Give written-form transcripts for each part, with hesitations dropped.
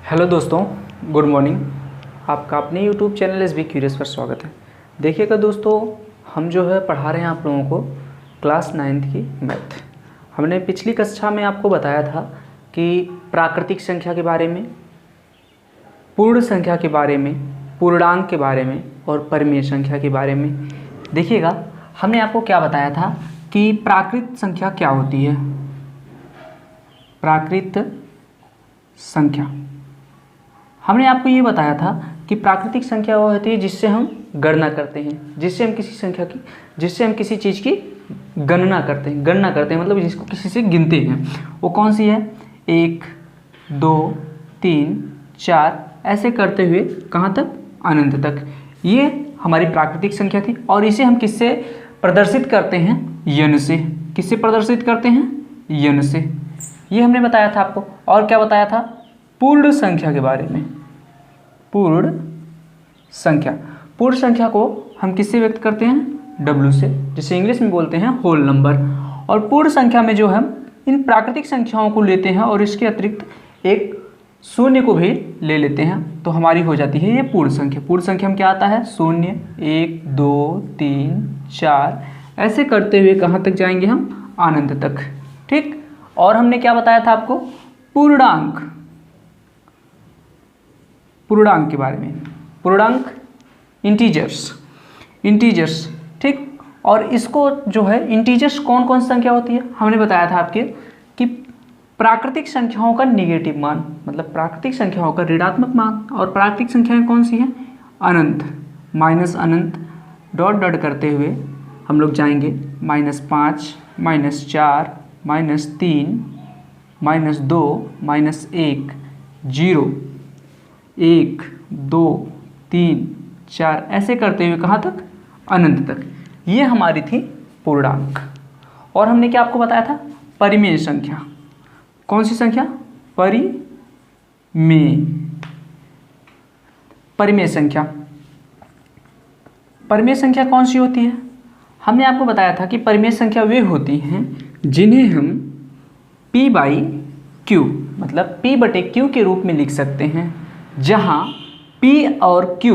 Hello दोस्तों, good morning. आपका अपने YouTube channel S be curious पर स्वागत है। देखिएगा दोस्तों, हम जो है पढ़ा रहे हैं आप लोगों को क्लास 9th की मैथ। हमने पिछली कक्षा में आपको बताया था कि प्राकृतिक संख्या के बारे में, पूर्ण संख्या के बारे में, पूर्णांक के बारे में और परिमेय संख्या के बारे में। देखिएगा, हमने आपको क्या बताया था कि प्राकृत संख्या क्या होती है। प्राकृत संख्या हमने आपको ये बताया था कि प्राकृतिक संख्या वो होती है जिससे हम गणना करते हैं, जिससे हम किसी चीज़ की गणना करते हैं मतलब जिसको किसी से गिनते हैं। वो कौन सी है? 1 2 3 4 ऐसे करते हुए कहाँ तक? अनंत तक। ये हमारी प्राकृतिक संख्या थी और इसे हम किससे प्रदर्शित करते हैं? यन से। किससे प्रदर्शित करते हैं? यन से। ये हमने बताया था आपको। और क्या बताया था? पूर्ण संख्या के बारे में। पूर्ण संख्या को हम किससे व्यक्त करते हैं? W से, जिसे इंग्लिश में बोलते हैं होल नंबर। और पूर्ण संख्या में जो हम इन प्राकृतिक संख्याओं को लेते हैं और इसके अतिरिक्त एक शून्य को भी ले लेते हैं तो हमारी हो जाती है ये पूर्ण संख्या। पूर्ण संख्या में क्या आता है? 0 1 2 3 4 ऐसे करते हुए कहाँ तक जाएंगे हम? अनंत तक। ठीक। और हमने क्या बताया था आपको? पूर्णांक के बारे में। पूर्णांक इंटीजर्स। ठीक। और इसको जो है इंटीजर्स कौन कौन सी संख्या होती है? हमने बताया था आपके कि प्राकृतिक संख्याओं का नेगेटिव मान, मतलब प्राकृतिक संख्याओं का ऋणात्मक मान। और प्राकृतिक संख्याएं कौन सी हैं? अनंत, माइनस अनंत, डॉट डॉट करते हुए हम लोग जाएंगे -5 -4 -3 -2 -1 0 1 2 3 4 ऐसे करते हुए कहाँ तक? अनंत तक। ये हमारी थी पूर्णांक। और हमने क्या आपको बताया था? परिमेय संख्या। कौन सी संख्या? परिमेय संख्या कौन सी होती है? हमने आपको बताया था कि परिमेय संख्या वे होती हैं जिन्हें हम P/Q मतलब P/Q के रूप में लिख सकते हैं, जहाँ P और Q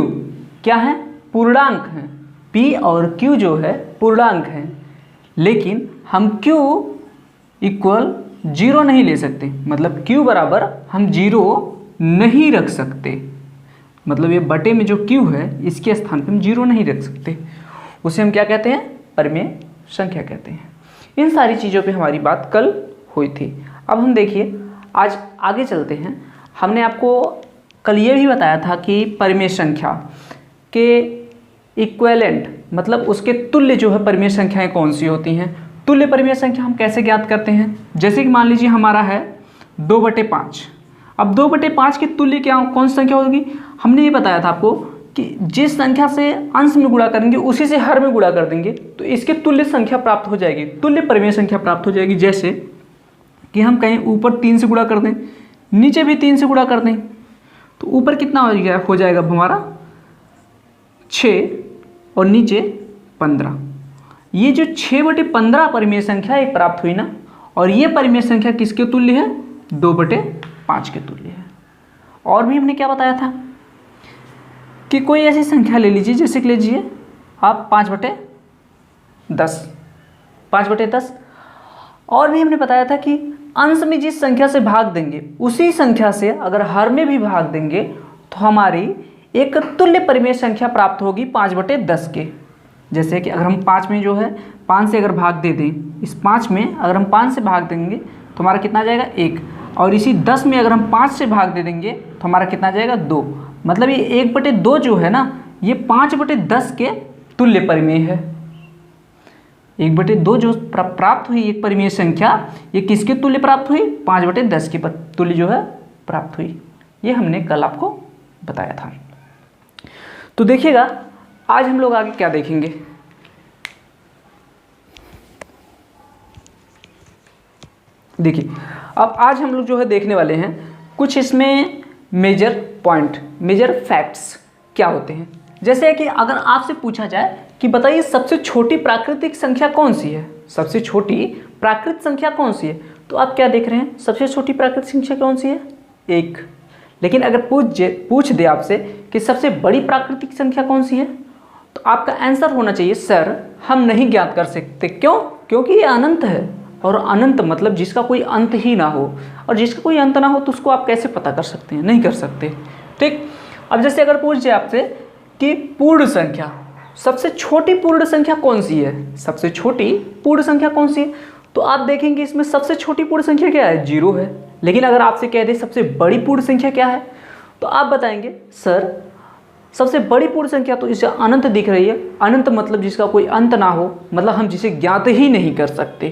क्या है? पूर्णांक हैं। P और Q जो है पूर्णांक हैं, लेकिन हम Q इक्वल 0 नहीं ले सकते। मतलब Q बराबर हम 0 नहीं रख सकते। मतलब ये बटे में जो Q है इसके स्थान पर हम 0 नहीं रख सकते। उसे हम क्या कहते हैं? परिमेय संख्या कहते हैं। इन सारी चीज़ों पे हमारी बात कल हुई थी। अब हम देखिए, आज आगे चलते हैं। हमने आपको कल ये भी बताया था कि परिमेय संख्या के इक्विवेलेंट मतलब उसके तुल्य जो है परिमेय संख्याएं कौन सी होती हैं। तुल्य परिमेय संख्या हम कैसे ज्ञात करते हैं? जैसे कि मान लीजिए हमारा है 2/5। अब 2/5 के तुल्य क्या कौन सी संख्या होगी? हमने ये बताया था आपको कि जिस संख्या से अंश में गुणा करेंगे उसी से हर में गुणा कर देंगे तो इसके तुल्य संख्या प्राप्त हो जाएगी, तुल्य परिमेय संख्या प्राप्त हो जाएगी। जैसे कि हम कहीं ऊपर 3 से गुणा कर दें, नीचे भी 3 से गुणा कर दें, तो ऊपर कितना हो जाएगा हमारा? 6 और नीचे 15। ये जो 6/15 परिमेय संख्या एक प्राप्त हुई ना, और ये परिमेय संख्या किसके तुल्य है? 2/5 के तुल्य है। और भी हमने क्या बताया था कि कोई ऐसी संख्या ले लीजिए, जैसे कि लीजिए आप 5/10। और भी हमने बताया था कि अंश में जिस संख्या से भाग देंगे उसी संख्या से अगर हर में भी भाग देंगे तो हमारी एक तुल्य परिमेय संख्या प्राप्त होगी 5/10 के। जैसे कि अगर हम 5 में जो है 5 से अगर भाग दे दें, इस 5 में अगर हम 5 से भाग देंगे तो हमारा कितना जाएगा? 1। और इसी 10 में अगर हम 5 से भाग दे देंगे तो हमारा कितना जाएगा? 2। मतलब ये 1/2 जो है ना, ये 5/10 के तुल्य परिमेय है। 1/2 जो प्राप्त हुई एक परिमेय संख्या, ये किसके तुल्य प्राप्त हुई? 5/10 के तुल्य जो है प्राप्त हुई। ये हमने कल आपको बताया था। तो देखिएगा, आज हम लोग आगे क्या देखेंगे। देखिए, अब आज हम लोग जो है देखने वाले हैं कुछ इसमें मेजर पॉइंट, मेजर फैक्ट्स क्या होते हैं। जैसे कि अगर आपसे पूछा जाए कि बताइए सबसे छोटी प्राकृतिक संख्या कौन सी है, सबसे छोटी प्राकृतिक संख्या कौन सी है, तो आप क्या देख रहे हैं? सबसे छोटी प्राकृतिक संख्या कौन सी है? 1। लेकिन अगर पूछ दे आपसे कि सबसे बड़ी प्राकृतिक संख्या कौन सी है, तो आपका आंसर होना चाहिए सर हम नहीं ज्ञात कर सकते। क्यों? क्योंकि ये अनंत है, और अनंत मतलब जिसका कोई अंत ही ना हो, और जिसका कोई अंत ना हो तो उसको आप कैसे पता कर सकते हैं? नहीं कर सकते। ठीक, अब जैसे अगर पूछ जाए आपसे कि पूर्ण संख्या, सबसे छोटी पूर्ण संख्या कौन सी है, सबसे छोटी पूर्ण संख्या कौन सी है, तो आप देखेंगे इसमें सबसे छोटी पूर्ण संख्या क्या है? 0 है। लेकिन अगर आपसे कह दे सबसे बड़ी पूर्ण संख्या क्या है, तो आप बताएंगे सर सबसे बड़ी पूर्ण संख्या तो इसे अनंत दिख रही है। अनंत मतलब जिसका कोई अंत ना हो, मतलब हम जिसे ज्ञात ही नहीं कर सकते।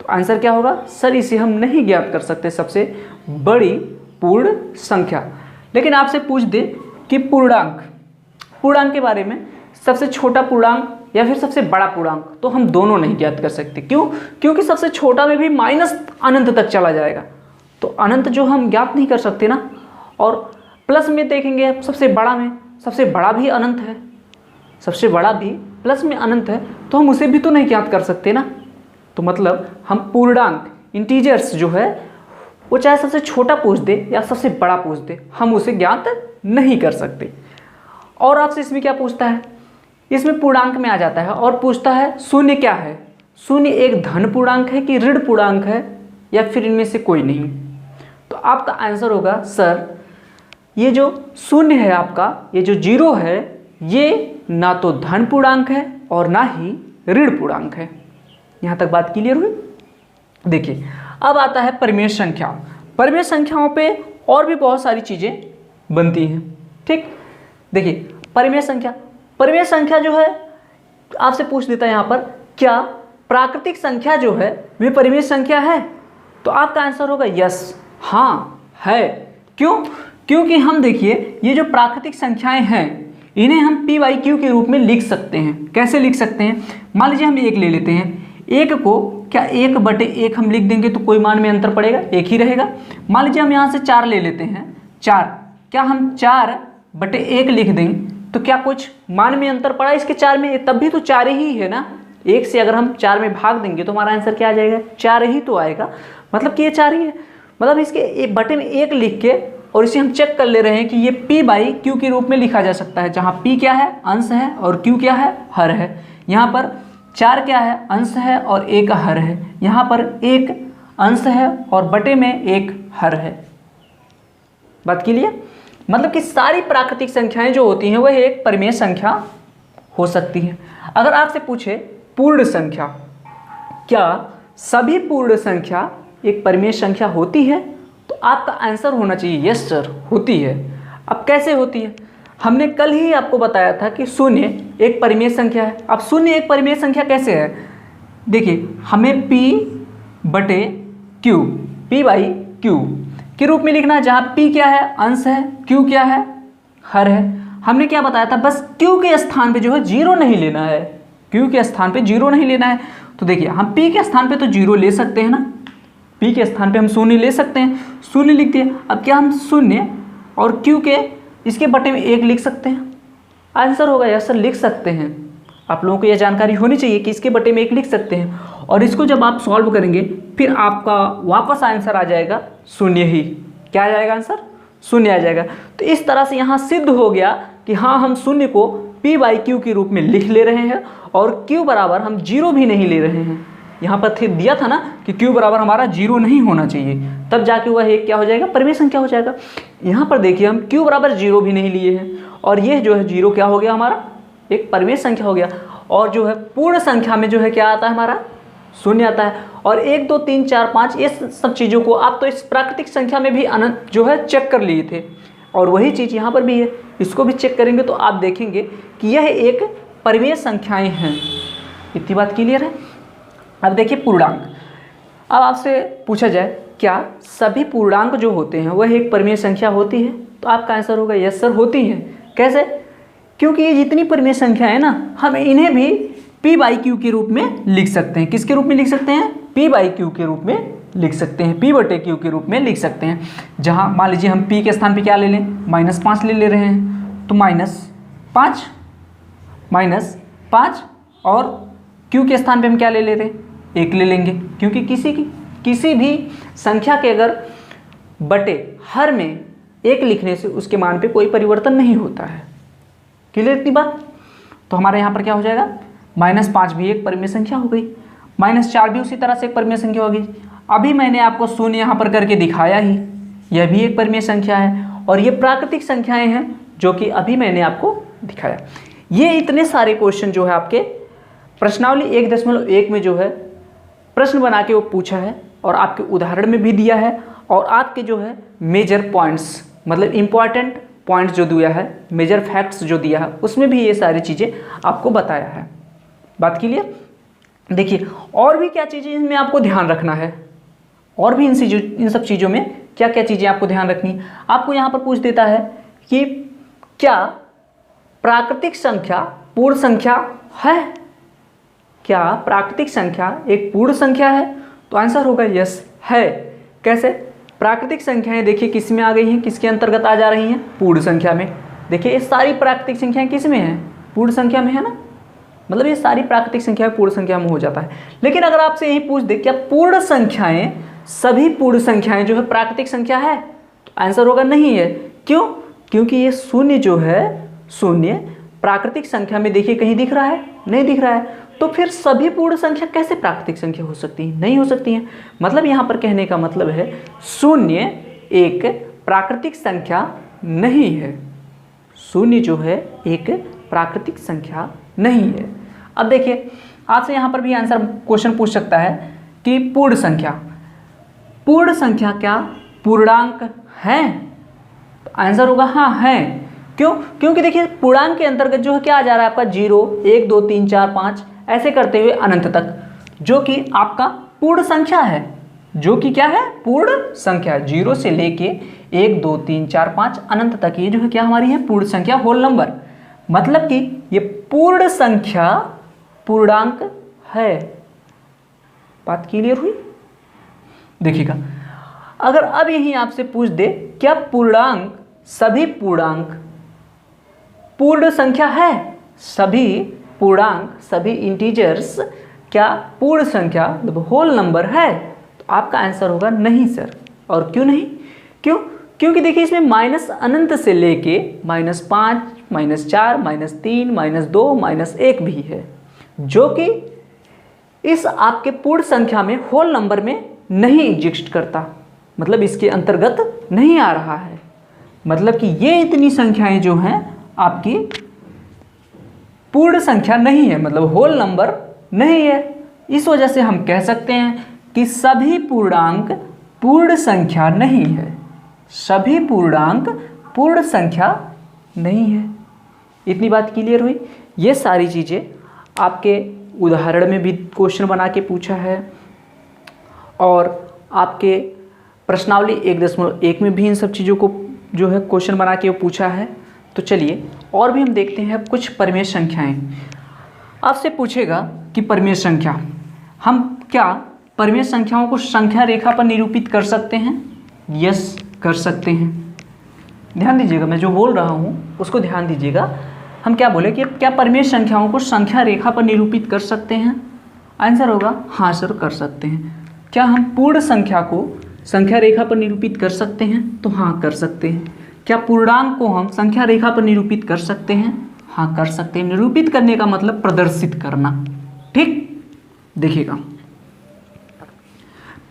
तो आंसर क्या होगा? सर इसे हम नहीं ज्ञात कर सकते सबसे बड़ी पूर्ण संख्या। लेकिन आपसे पूछ दे कि पूर्णांक, पूर्णांक के बारे में, सबसे छोटा पूर्णांक या फिर सबसे बड़ा पूर्णांक, तो हम दोनों नहीं ज्ञात कर सकते। क्यों? क्योंकि सबसे छोटा में भी माइनस अनंत तक चला जाएगा, तो अनंत जो हम ज्ञात नहीं कर सकते ना। और प्लस में देखेंगे सबसे बड़ा में, सबसे बड़ा भी अनंत है, सबसे बड़ा भी प्लस में अनंत है, तो हम उसे भी तो नहीं ज्ञात कर सकते ना। तो मतलब हम पूर्णांक इंटीजर्स जो है वो चाहे सबसे छोटा पूछ दे या सबसे बड़ा पूछ दे, हम उसे ज्ञात नहीं कर सकते। और आपसे इसमें क्या पूछता है? इसमें पूर्णांक में आ जाता है और पूछता है शून्य क्या है? शून्य एक धन पूर्णांक है कि ऋण पूर्णांक है, या फिर इनमें से कोई नहीं? तो आपका आंसर होगा सर ये जो शून्य है आपका, ये जो 0 है, ये ना तो धन पूर्णांक है और ना ही ऋण पूर्णांक है। यहाँ तक बात क्लियर हुई? देखिए अब आता है परिमेय संख्या। परिमेय संख्याओं पे और भी बहुत सारी चीज़ें बनती हैं। ठीक, देखिए परिमेय संख्या, परिमेय संख्या जो है आपसे पूछ देता है यहाँ पर, क्या प्राकृतिक संख्या जो है वे परिमेय संख्या है? तो आपका आंसर होगा यस, हाँ है। क्यों? क्योंकि हम देखिए ये जो प्राकृतिक संख्याएं हैं इन्हें हम p/q के रूप में लिख सकते हैं। कैसे लिख सकते हैं? मान लीजिए हम 1 ले लेते हैं, 1 को क्या 1/1 हम लिख देंगे तो कोई मान में अंतर पड़ेगा? 1 ही रहेगा। मान लीजिए हम यहाँ से 4 ले लेते हैं, 4, क्या हम 4/1 लिख दें तो क्या कुछ मान में अंतर पड़ा इसके 4 में? तब भी तो 4 ही है ना। 1 से अगर हम 4 में भाग देंगे तो हमारा आंसर क्या आ जाएगा? 4 ही तो आएगा, मतलब कि ये 4 ही है। मतलब इसके बटे में 1 लिख के और इसे हम चेक कर ले रहे हैं कि ये p/q के रूप में लिखा जा सकता है, जहाँ p क्या है? अंश है, और q क्या है? हर है। यहाँ पर 4 क्या है? अंश है और 1 हर है। यहाँ पर 1 अंश है और बटे में 1 हर है। बात क्लियर? मतलब कि सारी प्राकृतिक संख्याएं जो होती हैं वह एक परिमेय संख्या हो सकती है। अगर आपसे पूछे पूर्ण संख्या, क्या सभी पूर्ण संख्या एक परिमेय संख्या होती है? तो आपका आंसर होना चाहिए यस सर होती है। अब कैसे होती है? हमने कल ही आपको बताया था कि शून्य एक परिमेय संख्या है। अब शून्य एक परिमेय संख्या कैसे है? देखिए हमें p/q, p/q के रूप में लिखना है, जहाँ p क्या है? अंश है, q क्या है? हर है। हमने क्या बताया था? बस q के स्थान पे जो है 0 नहीं लेना है, q के स्थान पे 0 नहीं लेना है। तो देखिए हम p के स्थान पे तो 0 ले सकते हैं ना, p के स्थान पे हम शून्य ले सकते हैं, शून्य लिख दिए। अब क्या हम शून्य और q के इसके बटे में 1 लिख सकते हैं? आंसर होगा यस सर लिख सकते हैं। आप लोगों को यह जानकारी होनी चाहिए कि इसके बटे में 1 लिख सकते हैं, और इसको जब आप सॉल्व करेंगे फिर आपका वापस आंसर आ जाएगा शून्य ही। क्या आ जाएगा आंसर? शून्य आ जाएगा। तो इस तरह से यहाँ सिद्ध हो गया कि हाँ हम शून्य को p/q के रूप में लिख ले रहे हैं, और q बराबर हम 0 भी नहीं ले रहे हैं। यहाँ पर दिया था ना कि q बराबर हमारा 0 नहीं होना चाहिए, तब जाके वह एक क्या हो जाएगा? परिमेय संख्या हो जाएगा। यहाँ पर देखिए हम q बराबर 0 भी नहीं लिए हैं, और ये जो है 0 क्या हो गया? हमारा एक परिमेय संख्या हो गया। और जो है पूर्ण संख्या में जो है क्या आता है? हमारा शून्य आता है। और 1 2 3 4 5 ये सब चीज़ों को आप तो इस प्राकृतिक संख्या में भी अनंत जो है चेक कर लिए थे, और वही चीज़ यहाँ पर भी है, इसको भी चेक करेंगे तो आप देखेंगे कि यह एक परिमेय संख्याएँ हैं। इतनी बात क्लियर है? अब देखिए पूर्णांक। अब आपसे पूछा जाए क्या सभी पूर्णांक जो होते हैं वह एक परिमेय संख्या होती है? तो आपका आंसर होगा यस सर होती हैं। कैसे? क्योंकि ये जितनी परिमेय संख्या है ना, हम इन्हें भी p/q के रूप में लिख सकते हैं। किसके रूप में लिख सकते हैं? p/q के रूप में लिख सकते हैं, p/q के रूप में लिख सकते हैं। जहाँ मान लीजिए हम p के स्थान पे क्या ले लें? -5 ले रहे हैं, तो -5 और q के स्थान पे हम क्या ले रहे हैं? 1 ले लेंगे, क्योंकि किसी भी संख्या के अगर बटे हर में 1 लिखने से उसके मान पे कोई परिवर्तन नहीं होता है। क्लियर इतनी बात? तो हमारे यहाँ पर क्या हो जाएगा, -5 भी एक परिमेय संख्या हो गई, -4 भी उसी तरह से एक परिमेय संख्या हो गई। अभी मैंने आपको शून्य यहाँ पर करके दिखाया ही, यह भी एक परिमेय संख्या है, और ये प्राकृतिक संख्याएं हैं जो कि अभी मैंने आपको दिखाया। ये इतने सारे क्वेश्चन जो है आपके प्रश्नावली 1.1 में जो है प्रश्न बना के वो पूछा है, और आपके उदाहरण में भी दिया है, और आपके जो है मेजर पॉइंट्स मतलब इंपॉर्टेंट पॉइंट्स जो दिया है, मेजर फैक्ट्स जो दिया है, उसमें भी ये सारी चीज़ें आपको बताया है। बात क्लियर? देखिए और भी क्या चीज़ें इनमें आपको ध्यान रखना है, और भी इन सब चीज़ों में क्या क्या चीज़ें आपको ध्यान रखनी। आपको यहाँ पर पूछ देता है कि क्या प्राकृतिक संख्या पूर्ण संख्या है? क्या प्राकृतिक संख्या एक पूर्ण संख्या है? तो आंसर होगा यस है। कैसे? प्राकृतिक संख्याएं देखिए किस में आ गई हैं, किसके अंतर्गत आ जा रही हैं? पूर्ण संख्या में। देखिए ये सारी प्राकृतिक संख्याएं किस में हैं? पूर्ण संख्या में है ना, मतलब ये सारी प्राकृतिक संख्याएं पूर्ण संख्या में हो जाता है। लेकिन अगर आपसे यही पूछ दे क्या पूर्ण संख्याएं सभी पूर्ण संख्याएं जो है प्राकृतिक संख्या है, तो आंसर होगा नहीं है। क्यों? क्योंकि ये शून्य जो है, शून्य प्राकृतिक संख्या में देखिए कहीं दिख रहा है? नहीं दिख रहा है। तो फिर सभी पूर्ण संख्या कैसे प्राकृतिक संख्या हो सकती है? नहीं हो सकती है। मतलब यहाँ पर कहने का मतलब है शून्य एक प्राकृतिक संख्या नहीं है। शून्य जो है एक प्राकृतिक संख्या नहीं है। अब देखिए आपसे यहाँ पर भी आंसर क्वेश्चन पूछ सकता है कि पूर्ण संख्या क्या पूर्णांक है? तो आंसर होगा हाँ है। क्यों? क्योंकि देखिए पूर्णांक के अंतर्गत जो है क्या आ जा रहा है आपका 0, 1, 2, 3, 4, 5 ऐसे करते हुए अनंत तक, जो कि आपका पूर्ण संख्या है। जो कि क्या है? पूर्ण संख्या। 0 से लेके 1, 2, 3, 4, 5 अनंत तक ये जो है क्या हमारी है? पूर्ण संख्या, होल नंबर। मतलब कि ये पूर्ण संख्या पूर्णांक है। बात क्लियर हुई? देखिएगा अगर अब यही आपसे पूछ दे क्या पूर्णांक सभी पूर्णांक पूर्ण संख्या है? सभी पूर्णांक सभी इंटीजर्स क्या पूर्ण संख्या मतलब होल नंबर है? तो आपका आंसर होगा नहीं सर। और क्यों नहीं? क्यों? क्योंकि देखिए इसमें माइनस अनंत से लेके -5, -4, -3, -2, -1 भी है, जो कि इस आपके पूर्ण संख्या में होल नंबर में नहीं एग्जिस्ट करता, मतलब इसके अंतर्गत नहीं आ रहा है। मतलब कि ये इतनी संख्याएं जो हैं आपकी पूर्ण संख्या नहीं है, मतलब होल नंबर नहीं है। इस वजह से हम कह सकते हैं कि सभी पूर्णांक पूर्ण संख्या नहीं है। सभी पूर्णांक पूर्ण संख्या नहीं है। इतनी बात क्लियर हुई? ये सारी चीज़ें आपके उदाहरण में भी क्वेश्चन बना के पूछा है, और आपके प्रश्नावली 1.1 में भी इन सब चीज़ों को जो है क्वेश्चन बना के पूछा है। तो चलिए और भी हम देखते हैं कुछ परिमेय संख्याएं। आपसे पूछेगा कि परिमेय संख्या, हम क्या परिमेय संख्याओं को संख्या रेखा पर निरूपित कर सकते हैं? यस कर सकते हैं। ध्यान दीजिएगा, मैं जो बोल रहा हूँ उसको ध्यान दीजिएगा। हम क्या बोले कि क्या परिमेय संख्याओं को संख्या रेखा पर निरूपित कर सकते हैं? आंसर होगा हाँ सर कर सकते हैं। क्या हम पूर्ण संख्या को संख्या रेखा पर निरूपित कर सकते हैं? तो हाँ कर सकते हैं। क्या पूर्णांक को हम संख्या रेखा पर निरूपित कर सकते हैं? हाँ कर सकते हैं। निरूपित करने का मतलब प्रदर्शित करना। ठीक, देखिएगा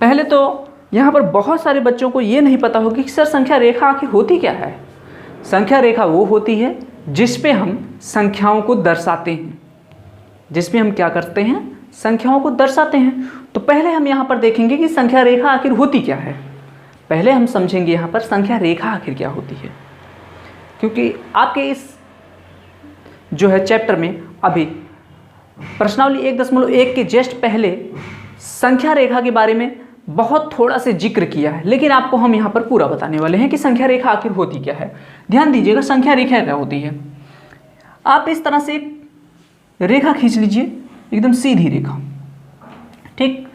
पहले तो यहाँ पर बहुत सारे बच्चों को ये नहीं पता होगी कि सर संख्या रेखा आखिर होती क्या है। संख्या रेखा वो होती है जिस पे हम संख्याओं को दर्शाते हैं, जिसमें हम क्या करते हैं? संख्याओं को दर्शाते हैं। तो पहले हम यहाँ पर देखेंगे कि संख्या रेखा आखिर होती क्या है। पहले हम समझेंगे यहाँ पर संख्या रेखा आखिर क्या होती है, क्योंकि आपके इस जो है चैप्टर में अभी प्रश्नावली 1.1 के जस्ट पहले संख्या रेखा के बारे में बहुत थोड़ा से जिक्र किया है, लेकिन आपको हम यहाँ पर पूरा बताने वाले हैं कि संख्या रेखा आखिर होती क्या है। ध्यान दीजिएगा संख्या रेखा क्या होती है। आप इस तरह से रेखा खींच लीजिए, एकदम सीधी रेखा, ठीक,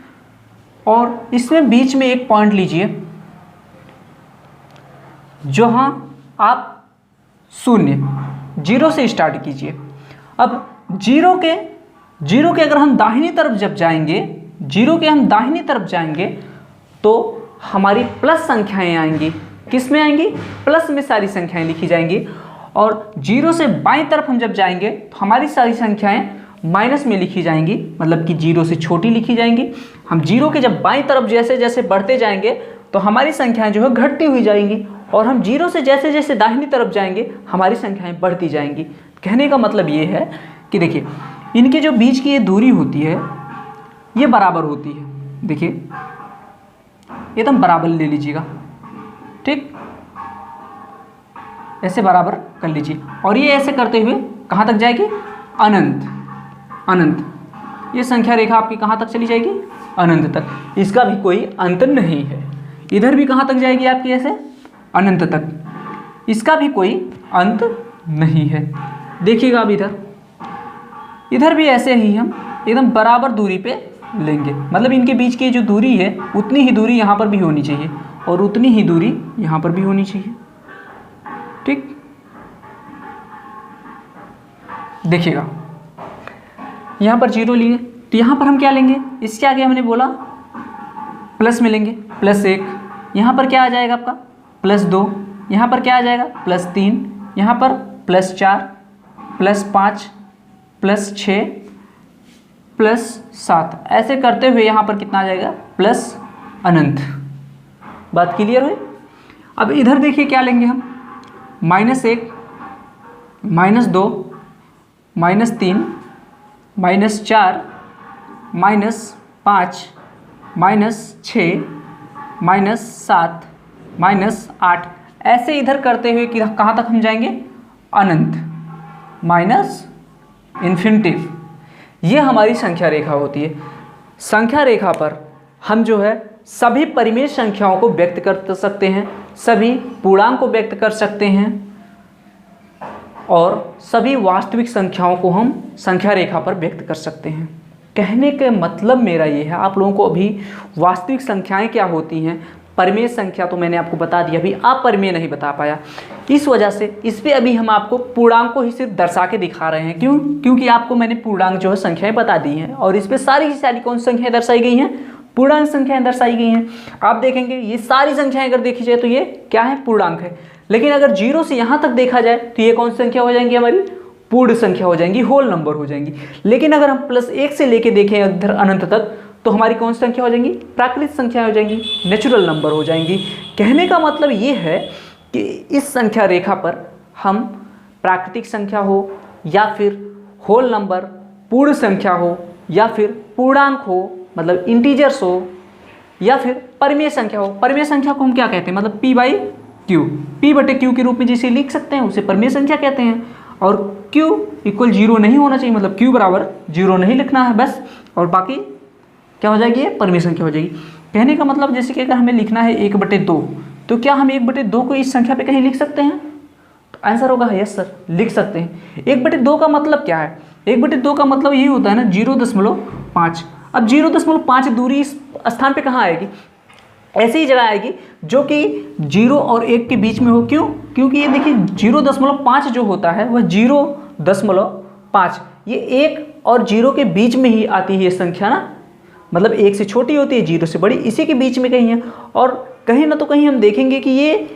और इसमें बीच में एक पॉइंट लीजिए जहां आप 0 से स्टार्ट कीजिए। अब जीरो के अगर हम दाहिनी तरफ जब जाएंगे, जीरो के हम दाहिनी तरफ जाएंगे तो हमारी प्लस संख्याएं आएंगी। किस में आएंगी, प्लस में सारी संख्याएं लिखी जाएंगी। और 0 से बाईं तरफ हम जब जाएंगे तो हमारी सारी संख्याएं माइनस में लिखी जाएंगी, मतलब कि 0 से छोटी लिखी जाएंगी। हम 0 के जब बाईं तरफ जैसे जैसे बढ़ते जाएंगे तो हमारी संख्याएं जो है घटती हुई जाएंगी, और हम 0 से जैसे जैसे दाहिनी तरफ जाएंगे हमारी संख्याएं बढ़ती जाएंगी। कहने का मतलब ये है कि देखिए इनके जो बीच की ये दूरी होती है ये बराबर होती है। देखिए एकदम बराबर ले लीजिएगा, ठीक, ऐसे बराबर कर लीजिए। और ये ऐसे करते हुए कहाँ तक जाएगी, अनंत। अनंत ये संख्या रेखा आपकी कहाँ तक चली जाएगी, अनंत तक। इसका भी कोई अंत नहीं है। इधर भी कहाँ तक जाएगी आपकी, ऐसे अनंत तक। इसका भी कोई अंत नहीं है। देखिएगा अब इधर भी ऐसे ही हम एकदम बराबर दूरी पे लेंगे, मतलब इनके बीच की जो दूरी है उतनी ही दूरी यहाँ पर भी होनी चाहिए और उतनी ही दूरी यहाँ पर भी होनी चाहिए, ठीक। देखिएगा यहाँ पर 0 लिए तो यहाँ पर हम क्या लेंगे, इसके आगे हमने बोला प्लस में लेंगे, +1। यहाँ पर क्या आ जाएगा आपका, +2। यहाँ पर क्या आ जाएगा, +3। यहाँ पर +4, +5, +6, +7। ऐसे करते हुए यहाँ पर कितना आ जाएगा, प्लस अनंत। बात क्लियर हुई। अब इधर देखिए क्या लेंगे हम, -1, -2, -3, -4, -5, -6, -7, -8। ऐसे इधर करते हुए कि कहाँ तक हम जाएंगे, अनंत, ∞। ये हमारी संख्या रेखा होती है। संख्या रेखा पर हम जो है सभी परिमेय संख्याओं को व्यक्त कर सकते हैं, सभी पूर्णांक को व्यक्त कर सकते हैं और सभी वास्तविक संख्याओं को हम संख्या रेखा पर व्यक्त कर सकते हैं। कहने का मतलब मेरा ये है, आप लोगों को अभी वास्तविक संख्याएं क्या होती हैं, परिमेय संख्या तो मैंने आपको बता दिया, अभी आप परिमेय नहीं बता पाया। इस वजह से इस पे अभी हम आपको पूर्णांक को ही सिर्फ दर्शा के दिखा रहे हैं। क्यों? क्योंकि आपको मैंने पूर्णांक जो है संख्याएं बता दी हैं और इस पे सारी की सारी कौन सी संख्याएं दर्शाई गई हैं, पूर्णांक संख्याएं दर्शाई गई हैं। आप देखेंगे ये सारी संख्याएं अगर देखी जाए तो ये क्या है, पूर्णांक है। लेकिन अगर 0 से यहाँ तक देखा जाए तो ये कौन सी संख्या हो जाएंगी, हमारी पूर्ण संख्या हो जाएंगी, होल नंबर हो जाएंगी। लेकिन अगर हम +1 से लेके देखें इधर अनंत तक तो हमारी कौन सी संख्या हो जाएंगी, प्राकृत संख्या हो जाएंगी, नेचुरल नंबर हो जाएंगी। कहने का मतलब ये है कि इस संख्या रेखा पर हम प्राकृतिक संख्या हो या फिर होल नंबर, पूर्ण संख्या हो या फिर पूर्णांक हो, मतलब इंटीजर्स हो, या फिर परिमेय संख्या हो। परिमेय संख्या को हम क्या कहते हैं, मतलब P/Q, P/Q के रूप में जिसे लिख सकते हैं उसे परिमेय संख्या कहते हैं। और Q = 0 नहीं होना चाहिए, मतलब Q = 0 नहीं लिखना है बस, और बाकी क्या हो जाएगी, ये परिमेय संख्या हो जाएगी। कहने का मतलब जैसे कि अगर हमें लिखना है 1/2 तो क्या हम 1/2 को इस संख्या पे कहीं लिख सकते हैं, तो आंसर होगा यस सर, लिख सकते हैं। 1/2 का मतलब क्या है, 1/2 का मतलब यही होता है ना 0.5। अब 0.5 दूरी इस स्थान पे कहाँ आएगी, ऐसी ही जगह आएगी जो कि 0 और 1 के बीच में हो। क्यों? क्योंकि ये देखिए 0.5 जो होता है वह 0.5, ये 1 और 0 के बीच में ही आती है ये संख्या ना, मतलब 1 से छोटी होती है, 0 से बड़ी, इसी के बीच में कहीं है। और कहीं ना तो कहीं हम देखेंगे कि ये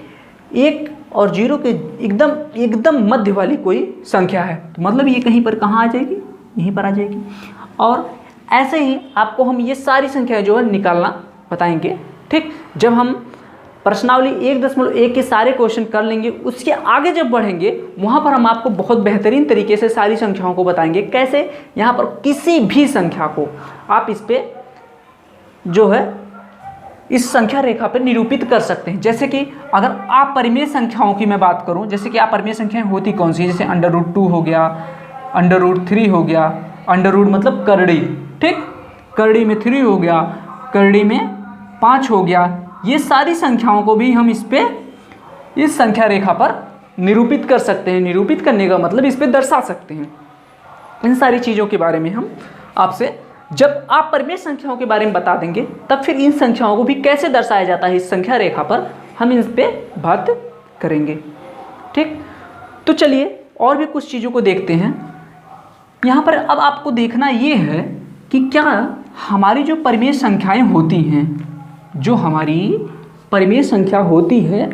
1 और 0 के एकदम मध्य वाली कोई संख्या है, तो मतलब ये कहीं पर कहाँ आ जाएगी, यहीं पर आ जाएगी। और ऐसे ही आपको हम ये सारी संख्याएं जो है निकालना बताएंगे, ठीक। जब हम प्रश्नावली 1.1 के सारे क्वेश्चन कर लेंगे, उसके आगे जब बढ़ेंगे वहाँ पर हम आपको बहुत बेहतरीन तरीके से सारी संख्याओं को बताएंगे, कैसे यहाँ पर किसी भी संख्या को आप इस पे जो है इस संख्या रेखा पर निरूपित कर सकते हैं। जैसे कि अगर आप परिमेय संख्याओं की मैं बात करूं, जैसे कि आप परिमेय संख्याएं होती कौन सी है, जैसे √2 हो गया, √3 हो गया, √ मतलब करड़ी, ठीक, करड़ी में 3 हो गया, करड़ी में 5 हो गया। ये सारी संख्याओं को भी हम इस संख्या रेखा पर निरूपित कर सकते हैं। निरूपित करने का मतलब इस पे दर्शा सकते हैं। इन सारी चीज़ों के बारे में हम आपसे, जब आप परिमेय संख्याओं के बारे में बता देंगे तब फिर इन संख्याओं को भी कैसे दर्शाया जाता है इस संख्या रेखा पर, हम इस पे बात करेंगे, ठीक। तो चलिए और भी कुछ चीज़ों को देखते हैं। यहाँ पर अब आपको देखना ये है कि क्या हमारी जो परिमेय संख्याएं होती हैं, जो हमारी परिमेय संख्या होती है,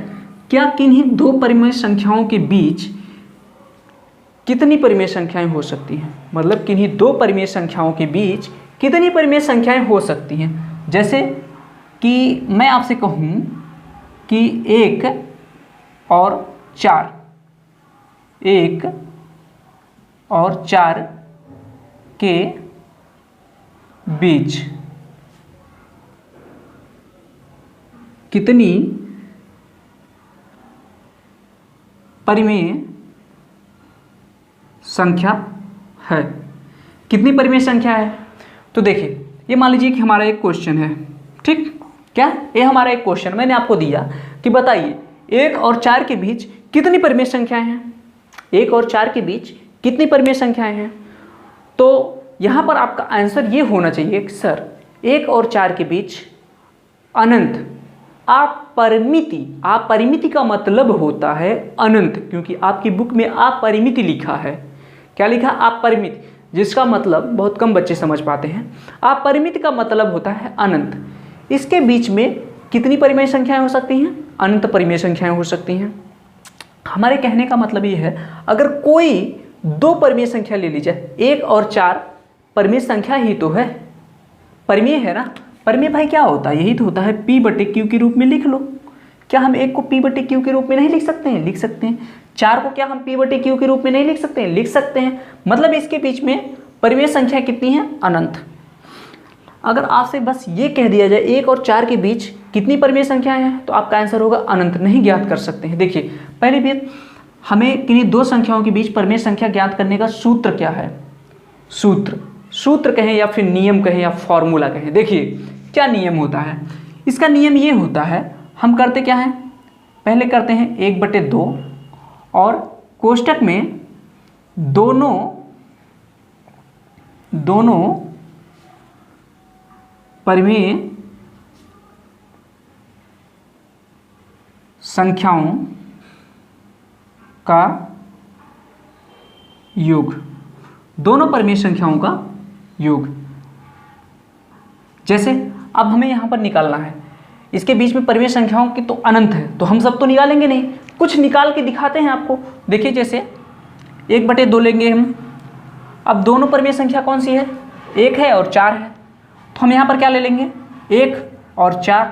क्या किन्हीं दो परिमेय संख्याओं के बीच कितनी परिमेय संख्याएं हो सकती हैं, मतलब किन्हीं दो परिमेय संख्याओं के बीच कितनी परिमेय संख्याएं हो सकती हैं। जैसे कि मैं आपसे कहूँ कि 1 और 4, 1 और 4 के बीच कितनी परिमेय संख्या है, कितनी परिमेय संख्या है। तो देखिए, ये मान लीजिए कि हमारा एक क्वेश्चन है, ठीक, क्या ये हमारा एक क्वेश्चन मैंने आपको दिया कि बताइए 1 और 4 के बीच कितनी परिमेय संख्याएं हैं, 1 और 4 के बीच कितनी परिमेय संख्याएं हैं। तो यहाँ पर आपका आंसर ये होना चाहिए कि सर 1 और 4 के बीच अनंत, अपरिमिति का मतलब होता है अनंत, क्योंकि आपकी बुक में अपरिमिति लिखा है। क्या लिखा? अपरिमिति, जिसका मतलब बहुत कम बच्चे समझ पाते हैं। अपरिमिति का मतलब होता है अनंत। इसके बीच में कितनी परिमेय संख्याएं हो सकती हैं? अनंत परिमेय संख्याएं हो सकती हैं। हमारे कहने का मतलब ये है, अगर कोई दो परिमेय संख्या ले ली जाए, 1 और 4 परिमेय संख्या ही तो है, परिमेय है ना। परिमेय भाई क्या होता है? यही तो होता है P/Q के रूप में लिख लो। क्या हम 1 को P/Q के रूप में नहीं लिख सकते हैं? लिख सकते हैं। 4 को क्या हम P/Q के रूप में नहीं लिख सकते हैं? लिख सकते हैं। मतलब इसके बीच में परिमेय संख्या कितनी है? अनंत। अगर आपसे बस ये कह दिया जाए 1 और 4 के बीच कितनी परिमेय संख्याएं हैं, तो आपका आंसर होगा अनंत। नहीं ज्ञात कर सकते हैं। देखिए, पहले भी हमें किन्हीं दो संख्याओं के बीच परिमेय संख्या ज्ञात करने का सूत्र क्या है? सूत्र कहें या फिर नियम कहें या फॉर्मूला कहें। देखिए क्या नियम होता है इसका। नियम ये होता है, हम करते क्या हैं, पहले करते हैं 1/2 और कोष्टक में दोनों परिमेय संख्याओं का योग, दोनों परिमेय संख्याओं का योग। जैसे अब हमें यहाँ पर निकालना है, इसके बीच में परिमेय संख्याओं की तो अनंत है, तो हम सब तो निकालेंगे नहीं, कुछ निकाल के दिखाते हैं आपको। देखिए जैसे 1/2 लेंगे हम। अब दोनों परिमेय संख्या कौन सी है? 1 है और 4 है। तो हम यहाँ पर क्या ले लेंगे? 1 और 4।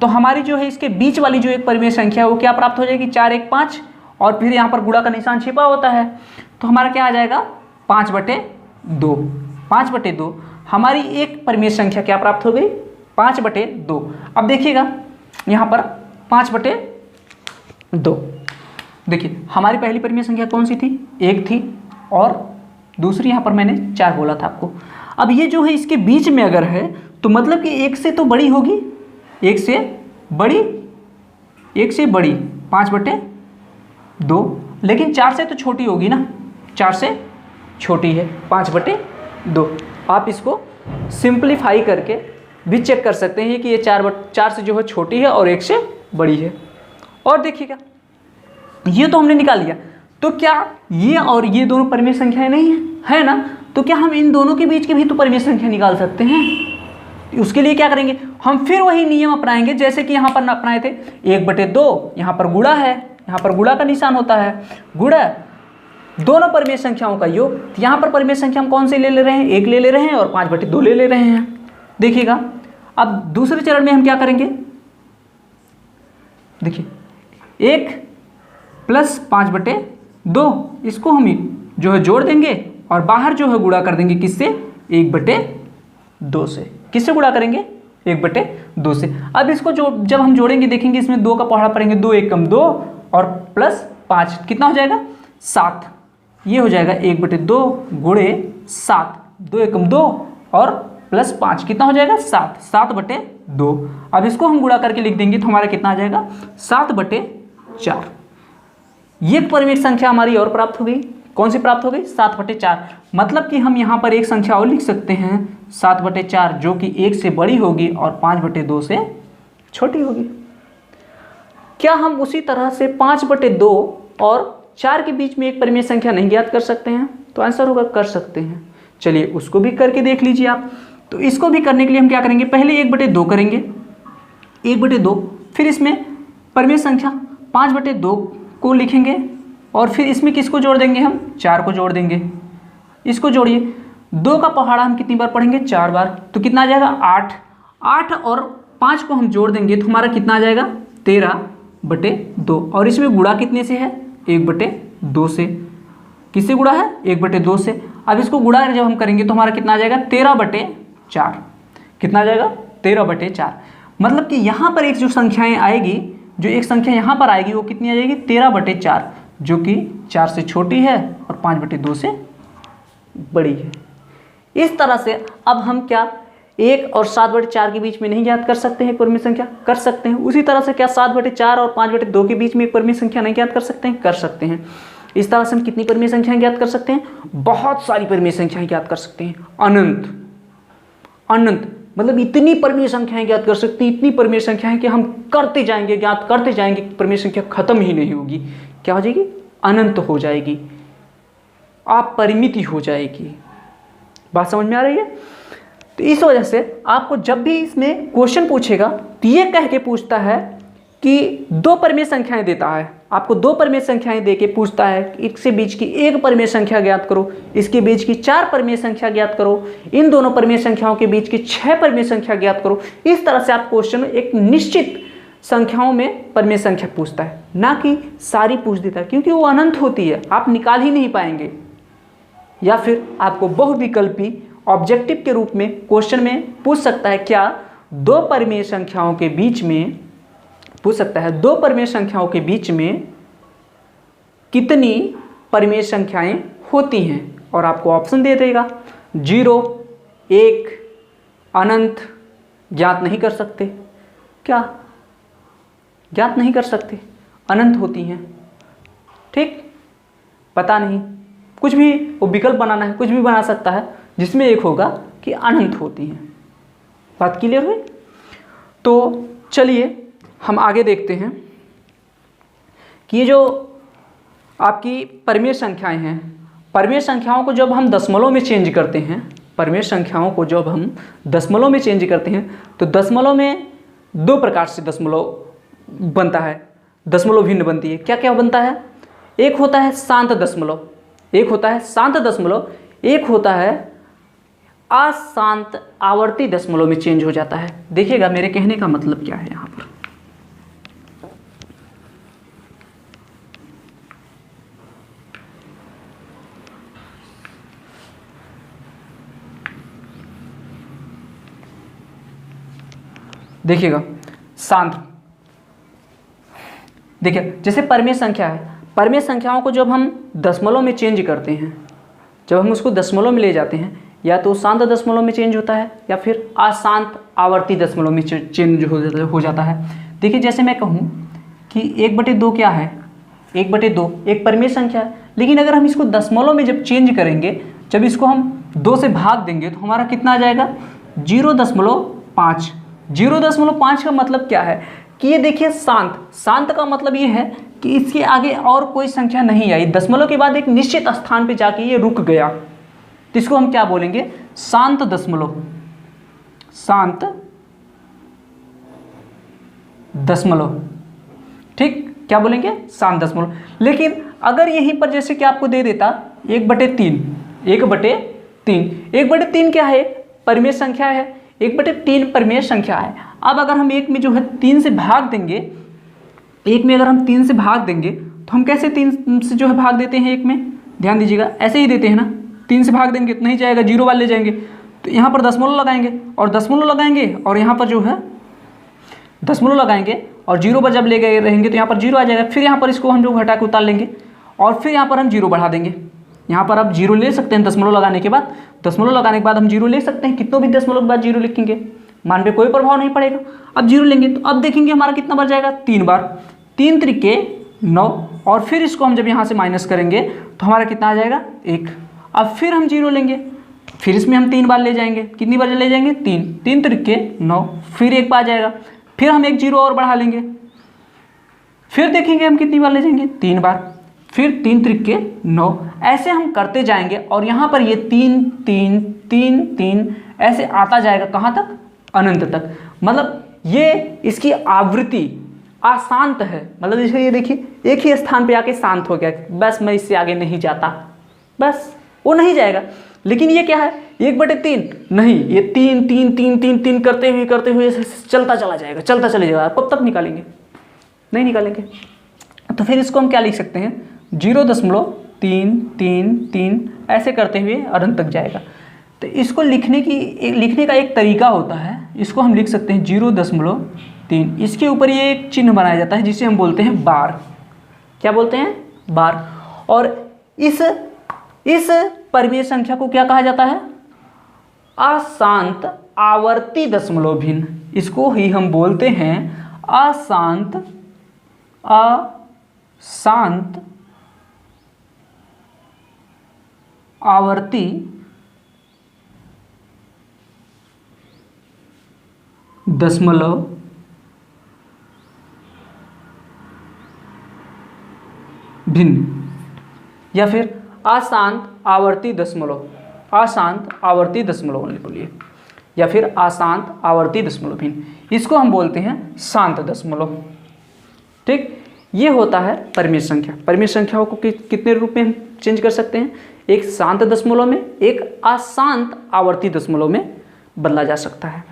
तो हमारी जो है इसके बीच वाली जो एक परिमेय संख्या है वो क्या प्राप्त हो जाएगी? 4, 1, 5, और फिर यहाँ पर गुणा का निशान छिपा होता है, तो हमारा क्या आ जाएगा? 5/2। 5/2 हमारी एक परिमेय संख्या क्या प्राप्त हो गई? 5/2। अब देखिएगा यहाँ पर 5/2। देखिए हमारी पहली परिमेय संख्या कौन सी थी? 1 थी, और दूसरी यहाँ पर मैंने 4 बोला था आपको। अब ये जो है इसके बीच में अगर है तो मतलब कि 1 से तो बड़ी होगी, 1 से बड़ी 5/2, लेकिन 4 से तो छोटी होगी ना, 4 से छोटी है 5/2। आप इसको सिंप्लीफाई करके भी चेक कर सकते हैं कि ये 4 से जो है छोटी है और 1 से बड़ी है। और देखिएगा ये तो हमने निकाल लिया, तो क्या ये और ये दोनों परिमेय संख्याएं नहीं है ना? तो क्या हम इन दोनों के बीच की भी तो परिमेय संख्या निकाल सकते हैं? उसके लिए क्या करेंगे, हम फिर वही नियम अपनाएंगे जैसे कि यहाँ पर अपनाए थे। 1/2 यहाँ पर गुणा है, यहाँ पर गुणा का निशान होता है, गुणा दोनों परिमेय संख्याओं का योग। तो यहाँ पर परिमेय संख्या हम कौन सी ले रहे हैं? 1 ले रहे हैं और 5/2 ले रहे हैं। देखिएगा अब दूसरे चरण में हम क्या करेंगे, देखिए 1 + 5/2, इसको हम जो है जोड़ देंगे और बाहर जो है गुणा कर देंगे किससे? 1/2 से। किससे गुणा करेंगे? 1/2 से। अब इसको जब हम जोड़ेंगे देखेंगे इसमें 2 का पहाड़ा पड़ेंगे, 2 × 1 = 2 और +5 कितना हो जाएगा? 7। ये हो जाएगा 1/2 × 7, 2 × 1 = 2 और +5 कितना हो जाएगा? 7, 7/2। अब इसको हम गुणा करके लिख देंगे तो हमारा कितना आ जाएगा? 7/4। ये परिमेय संख्या हमारी और प्राप्त हो गई। कौन सी प्राप्त हो गई? 7/4। मतलब कि हम यहाँ पर एक संख्या और लिख सकते हैं 7/4, जो कि 1 से बड़ी होगी और 5/2 से छोटी होगी। क्या हम उसी तरह से 5/2 और 4 के बीच में एक परिमेय संख्या नहीं ज्ञात कर सकते हैं? तो आंसर होगा कर सकते हैं। चलिए उसको भी करके देख लीजिए आप। तो इसको भी करने के लिए हम क्या करेंगे, पहले 1/2 करेंगे, 1/2, फिर इसमें परिमेय संख्या 5/2 को लिखेंगे और फिर इसमें किसको जोड़ देंगे हम, 4 को जोड़ देंगे। इसको जोड़िए, 2 का पहाड़ा हम कितनी बार पढ़ेंगे, 4 बार, तो कितना आ जाएगा 8। 8 और 5 को हम जोड़ देंगे तो हमारा कितना आ जाएगा 13/2। और इसमें गुणा कितने से है, 1/2 से। किससे गुणा है, 1/2 से। अब इसको गुणा जब हम करेंगे तो हमारा कितना आ जाएगा 13/4। कितना आ जाएगा 13/4। मतलब कि यहाँ पर एक जो संख्याएं आएगी, जो एक संख्या यहाँ पर आएगी वो कितनी आ जाएगी 13/4, जो कि 4 से छोटी है और 5/2 से बड़ी है। इस तरह से अब हम क्या 1 और 7/4 के बीच में नहीं ज्ञात कर सकते हैं परिमेय संख्या, कर सकते हैं। उसी तरह से क्या 7/4 और 5/2 के बीच में एक परिमेय संख्या नहीं ज्ञात कर सकते हैं, कर सकते हैं। इस तरह से हम कितनी परिमेय संख्याएं ज्ञात कर सकते हैं, बहुत सारी परिमेय संख्याएं ज्ञात कर सकते हैं, अनंत। अनंत मतलब इतनी परिमेय संख्याएं ज्ञात कर सकते हैं, इतनी परिमेय संख्याएं कि हम करते जाएंगे, ज्ञात करते जाएंगे, परिमेय संख्या खत्म ही नहीं होगी। क्या हो जाएगी, अनंत हो जाएगी, अपरिमिति हो जाएगी। बात समझ में आ रही है। तो इस वजह से आपको जब भी इसमें क्वेश्चन पूछेगा तो ये कह के पूछता है कि 2 परिमेय संख्याएं देता है, आपको 2 परिमेय संख्याएं देके पूछता है कि इसके बीच की 1 परिमेय संख्या ज्ञात करो, इसके बीच की 4 परिमेय संख्या ज्ञात करो, इन दोनों परिमेय संख्याओं के बीच की 6 परिमेय संख्या ज्ञात करो। इस तरह से आप क्वेश्चन में एक निश्चित संख्याओं में परिमेय संख्या पूछता है, ना कि सारी पूछ देता है, क्योंकि वो अनंत होती है, आप निकाल ही नहीं पाएंगे। या फिर आपको बहुविकल्पी ऑब्जेक्टिव के रूप में क्वेश्चन में पूछ सकता है, क्या 2 परिमेय संख्याओं के बीच में पूछ सकता है 2 परिमेय संख्याओं के बीच में कितनी परिमेय संख्याएं होती हैं, और आपको ऑप्शन दे देगा 0, 1, अनंत। ज्ञात नहीं कर सकते, क्या ज्ञात नहीं कर सकते, अनंत होती हैं। ठीक, पता नहीं, कुछ भी वो विकल्प बनाना है, कुछ भी बना सकता है जिसमें एक होगा कि अनंत होती हैं। बात क्लियर हुई। तो चलिए हम आगे देखते हैं कि ये जो आपकी परिमेय संख्याएं हैं, परिमेय संख्याओं को जब हम दशमलव में चेंज करते हैं, परिमेय संख्याओं को जब हम दशमलव में चेंज करते हैं तो दशमलव में 2 प्रकार से दशमलव बनता है, दशमलव भिन्न बनती है। क्या क्या बनता है, एक होता है शांत दशमलव, एक होता है शांत दशमलव, एक होता है अशांत आवर्ती दशमलव में चेंज हो जाता है। देखिएगा मेरे कहने का मतलब क्या है। यहाँ पर देखिएगा शांत, देखिए जैसे परिमेय संख्या है, परिमेय संख्याओं को जब हम दशमलव में चेंज करते हैं, जब हम उसको दशमलव में ले जाते हैं, या तो शांत दशमलव में चेंज होता है या फिर अशांत आवर्ती दशमलव में चेंज हो जाता है। देखिए जैसे मैं कहूँ कि 1/2 क्या है, 1/2 एक परिमेय संख्या है, लेकिन अगर हम इसको दशमलव में जब चेंज करेंगे, जब इसको हम 2 से भाग देंगे तो हमारा कितना आ जाएगा 0.5। 0.5 का मतलब क्या है कि ये देखिए शांत, शांत का मतलब ये है कि इसके आगे और कोई संख्या नहीं आई, दशमलव के बाद एक निश्चित स्थान पे जाके ये रुक गया, तो इसको हम क्या बोलेंगे, शांत दशमलव। शांत दशमलव, ठीक, क्या बोलेंगे, शांत दशमलव। लेकिन अगर यहीं पर जैसे कि आपको दे देता 1/3, 1/3, 1/3 क्या है, परिमेय संख्या है, 1/3 परिमेय संख्या है। अब अगर हम एक में जो है 3 से भाग देंगे, एक में अगर हम 3 से भाग देंगे तो हम कैसे 3 से जो है भाग देते हैं, एक में ध्यान दीजिएगा ऐसे ही देते हैं ना, 3 से भाग देंगे तो नहीं जाएगा, 0 वाले ले जाएंगे, तो यहाँ पर दशमलव लगाएंगे और दशमलव लगाएंगे और यहाँ पर जो है दशमलव लगाएंगे और 0 पर जब ले गए रहेंगे तो यहाँ पर 0 आ जाएगा। फिर यहाँ पर इसको हम जो घटा के उतार लेंगे और फिर यहाँ पर हम 0 बढ़ा देंगे। यहाँ पर आप 0 ले सकते हैं दशमलव लगाने के बाद, दशमलव लगाने के बाद हम 0 ले सकते हैं, कितनों भी दशमलव के बाद 0 लिखेंगे, मान पे कोई प्रभाव नहीं पड़ेगा। अब 0 लेंगे तो अब देखेंगे हमारा कितना बार जाएगा, 3 बार, 3 त्रिके 9, और फिर इसको हम जब यहाँ से माइनस करेंगे तो हमारा कितना आ जाएगा 1। अब फिर हम 0 लेंगे, फिर इसमें हम 3 बार ले जाएंगे, कितनी बार ले जाएंगे 3, 3 त्रिके 9, फिर 1 बार जाएगा, फिर हम एक 0 और बढ़ा लेंगे, फिर देखेंगे हम कितनी बार ले जाएंगे 3 बार, फिर 3 त्रिके 9, ऐसे हम करते जाएंगे और यहाँ पर ये 3 3 3 3 ऐसे आता जाएगा कहाँ तक, अनंत तक। मतलब ये इसकी आवृत्ति अशांत है, मतलब जैसे ये देखिए एक ही स्थान पे आके शांत हो गया, बस मैं इससे आगे नहीं जाता, बस वो नहीं जाएगा। लेकिन ये क्या है, 1/3 नहीं, ये 3 3 3 3 3 करते हुए चलता चला जाएगा, चलता चले जाएगा। कब तक निकालेंगे, नहीं निकालेंगे। तो फिर इसको हम क्या लिख सकते हैं, 0.333 ऐसे करते हुए अनंत तक जाएगा। तो इसको लिखने का एक तरीका होता है, इसको हम लिख सकते हैं 0.3, इसके ऊपर ये एक चिन्ह बनाया जाता है जिसे हम बोलते हैं बार। क्या बोलते हैं, बार। और इस परिमेय संख्या को क्या कहा जाता है, अशांत आवर्ती दशमलव भिन्न। इसको ही हम बोलते हैं अशांत आवर्ती दशमलव भिन्न, या फिर अशांत आवर्ती दशमलव, अशांत आवर्ती दशमलव बोलिए, या फिर अशांत आवर्ती दशमलव भिन्न। इसको हम बोलते हैं शांत दशमलव। ठीक, ये होता है परिमेय संख्या। परिमेय संख्याओं को कितने रूप में हम चेंज कर सकते हैं, एक शांत दशमलव में, एक अशांत आवर्ती दशमलव में बदला जा सकता है।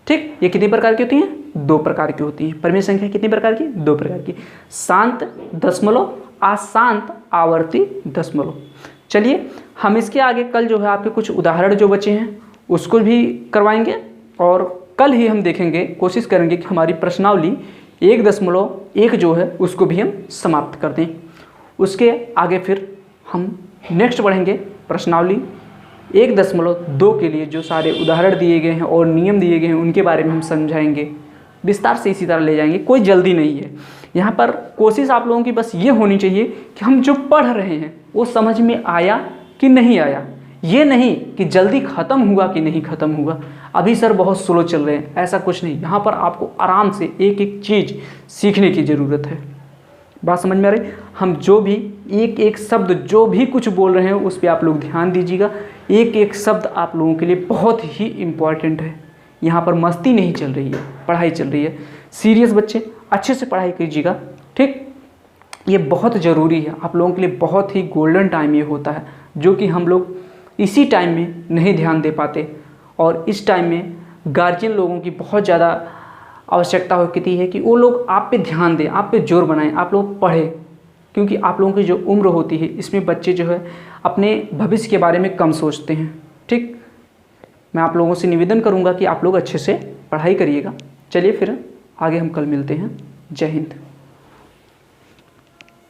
ठीक, ये कितनी प्रकार की होती हैं, 2 प्रकार की होती हैं। परिमेय संख्या कितनी प्रकार की, 2 प्रकार की, शांत दशमलव, अशांत आवर्ती दशमलव। चलिए हम इसके आगे कल जो है आपके कुछ उदाहरण जो बचे हैं उसको भी करवाएंगे, और कल ही हम देखेंगे, कोशिश करेंगे कि हमारी प्रश्नावली 1.1 जो है उसको भी हम समाप्त कर दें। उसके आगे फिर हम नेक्स्ट बढ़ेंगे प्रश्नावली 1.2 के लिए जो सारे उदाहरण दिए गए हैं और नियम दिए गए हैं उनके बारे में हम समझाएंगे, विस्तार से इसी तरह ले जाएंगे। कोई जल्दी नहीं है यहाँ पर, कोशिश आप लोगों की बस ये होनी चाहिए कि हम जो पढ़ रहे हैं वो समझ में आया कि नहीं आया, ये नहीं कि जल्दी ख़त्म हुआ कि नहीं ख़त्म हुआ, अभी सर बहुत स्लो चल रहे हैं, ऐसा कुछ नहीं। यहाँ पर आपको आराम से एक एक चीज़ सीखने की ज़रूरत है। बात समझ में आ रही, हम जो भी एक एक शब्द जो भी कुछ बोल रहे हैं उस पर आप लोग ध्यान दीजिएगा। एक एक शब्द आप लोगों के लिए बहुत ही इम्पॉर्टेंट है। यहाँ पर मस्ती नहीं चल रही है, पढ़ाई चल रही है। सीरियस बच्चे अच्छे से पढ़ाई कीजिएगा। ठीक, ये बहुत ज़रूरी है आप लोगों के लिए, बहुत ही गोल्डन टाइम ये होता है जो कि हम लोग इसी टाइम में नहीं ध्यान दे पाते, और इस टाइम में गार्जियन लोगों की बहुत ज़्यादा आवश्यकता होती है कि वो लोग आप पे ध्यान दें, आप पे जोर बनाएं, आप लोग पढ़ें, क्योंकि आप लोगों की जो उम्र होती है इसमें बच्चे जो है अपने भविष्य के बारे में कम सोचते हैं। ठीक, मैं आप लोगों से निवेदन करूंगा कि आप लोग अच्छे से पढ़ाई करिएगा। चलिए फिर आगे हम कल मिलते हैं। जय हिंद।